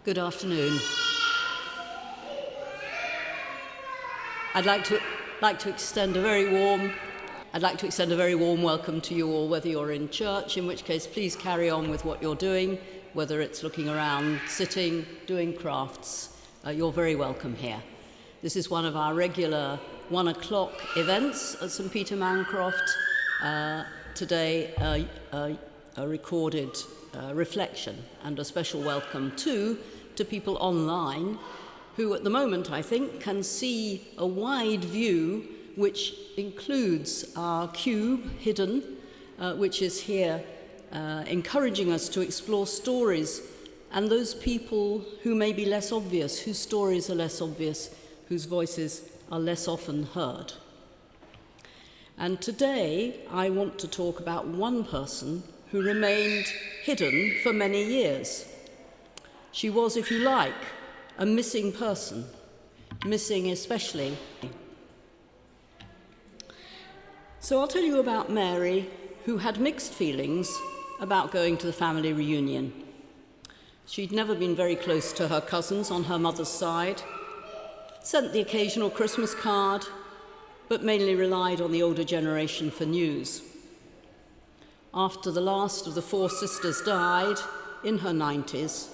Good afternoon. I'd like to extend a very warm welcome to you all, whether you're in church, in which case please carry on with what you're doing, whether it's looking around, sitting, doing crafts. You're very welcome here. This is one of our regular 1 o'clock events at St Peter Mancroft. Today, a recorded reflection and a special welcome to people online who at the moment, I think, can see a wide view which includes our cube hidden, which is here encouraging us to explore stories, and those people who may be less obvious, whose stories are less obvious, whose voices are less often heard. And today I want to talk about one person who remained hidden for many years. She was, if you like, a missing person, missing especially. So I'll tell you about Mary, who had mixed feelings about going to the family reunion. She'd never been very close to her cousins on her mother's side, sent the occasional Christmas card, but mainly relied on the older generation for news. After the last of the 4 sisters died, in her 90s,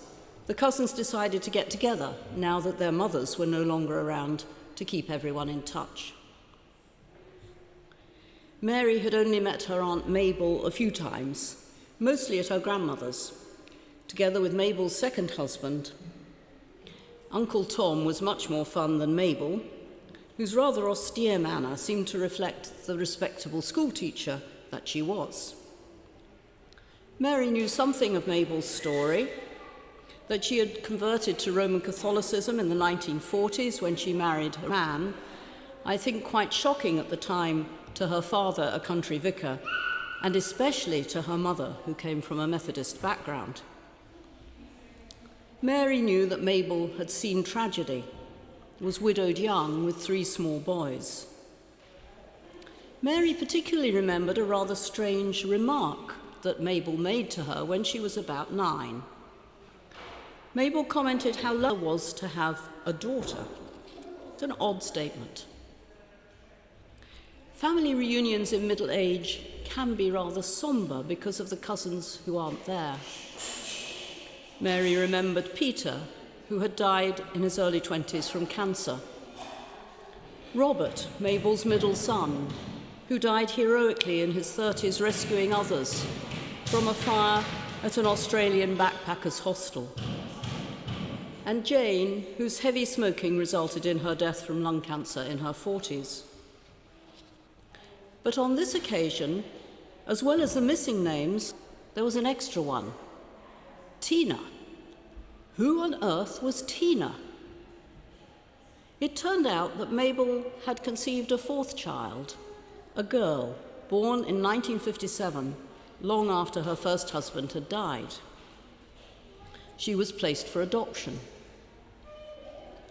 the cousins decided to get together now that their mothers were no longer around to keep everyone in touch. Mary had only met her Aunt Mabel a few times, mostly at her grandmother's, together with Mabel's second husband. Uncle Tom was much more fun than Mabel, whose rather austere manner seemed to reflect the respectable schoolteacher that she was. Mary knew something of Mabel's story, that she had converted to Roman Catholicism in the 1940s when she married a man, I think quite shocking at the time to her father, a country vicar, and especially to her mother, who came from a Methodist background. Mary knew that Mabel had seen tragedy, was widowed young with 3 small boys. Mary particularly remembered a rather strange remark that Mabel made to her when she was about 9. Mabel commented how lucky it was to have a daughter. It's an odd statement. Family reunions in middle age can be rather sombre because of the cousins who aren't there. Mary remembered Peter, who had died in his early 20s from cancer. Robert, Mabel's middle son, who died heroically in his 30s rescuing others from a fire at an Australian backpackers' hostel. And Jane, whose heavy smoking resulted in her death from lung cancer in her 40s. But on this occasion, as well as the missing names, there was an extra one. Tina. Who on earth was Tina? It turned out that Mabel had conceived a 4th child, a girl, born in 1957, long after her first husband had died. She was placed for adoption.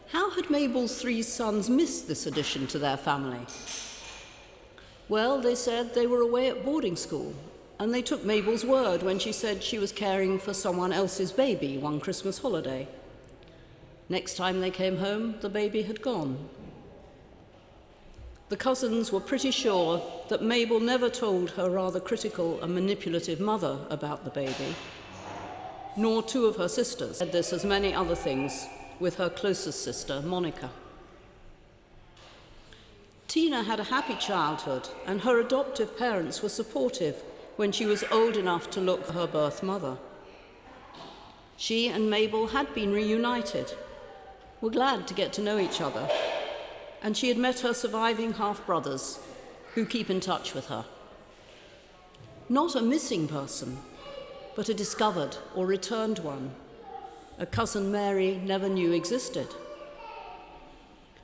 How had Mabel's 3 sons missed this addition to their family? Well, they said they were away at boarding school, and they took Mabel's word when she said she was caring for someone else's baby one Christmas holiday. Next time they came home, the baby had gone. The cousins were pretty sure that Mabel never told her rather critical and manipulative mother about the baby, nor 2 of her sisters said this, as many other things, with her closest sister, Monica. Tina had a happy childhood, and her adoptive parents were supportive when she was old enough to look for her birth mother. She and Mabel had been reunited, were glad to get to know each other, and she had met her surviving half-brothers, who keep in touch with her. Not a missing person, but a discovered or returned one, a cousin Mary never knew existed.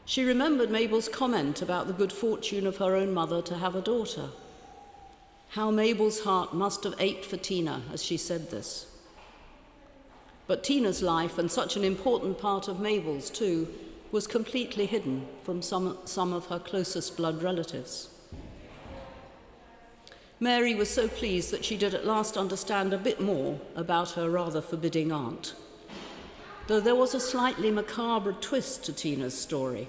She remembered Mabel's comment about the good fortune of her own mother to have a daughter. How Mabel's heart must have ached for Tina as she said this. But Tina's life, and such an important part of Mabel's too, was completely hidden from some of her closest blood relatives. Mary was so pleased that she did at last understand a bit more about her rather forbidding aunt. though there was a slightly macabre twist to Tina's story.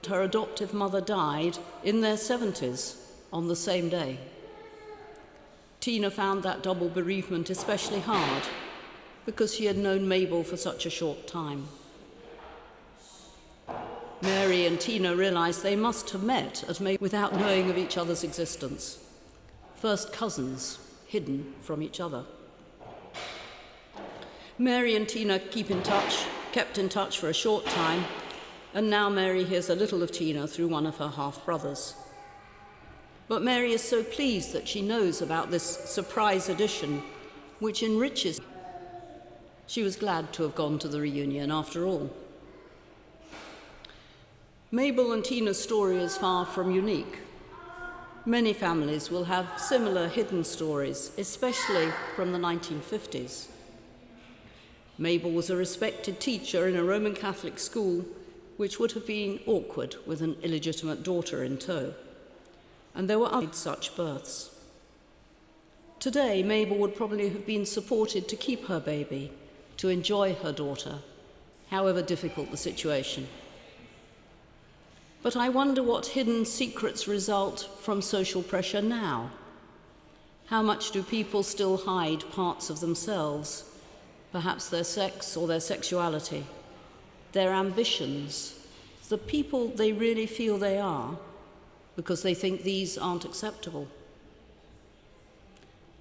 Her adoptive mother died in their 70s on the same day. Tina found that double bereavement especially hard because she had known Mabel for such a short time. Mary and Tina realized they must have met at Mabel without knowing of each other's existence. First cousins, hidden from each other. Mary and Tina kept in touch for a short time, and now Mary hears a little of Tina through one of her half-brothers. But Mary is so pleased that she knows about this surprise addition, which enriches her. She was glad to have gone to the reunion after all. Mabel and Tina's story is far from unique. Many families will have similar hidden stories, especially from the 1950s. Mabel was a respected teacher in a Roman Catholic school, which would have been awkward with an illegitimate daughter in tow. And there were other such births. Today, Mabel would probably have been supported to keep her baby, to enjoy her daughter, however difficult the situation. But I wonder what hidden secrets result from social pressure now. How much do people still hide parts of themselves, perhaps their sex or their sexuality, their ambitions, the people they really feel they are, because they think these aren't acceptable?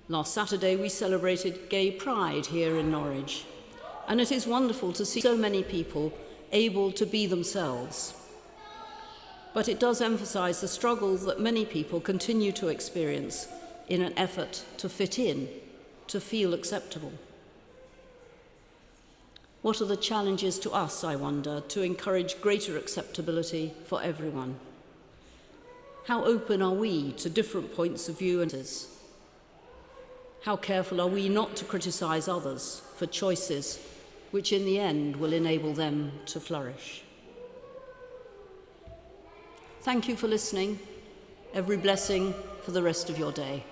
Last Saturday, we celebrated Gay Pride here in Norwich, and it is wonderful to see so many people able to be themselves. But it does emphasize the struggle that many people continue to experience in an effort to fit in, to feel acceptable. What are the challenges to us, I wonder, to encourage greater acceptability for everyone? How open are we to different points of view and others? How careful are we not to criticize others for choices which in the end will enable them to flourish? Thank you for listening. Every blessing for the rest of your day.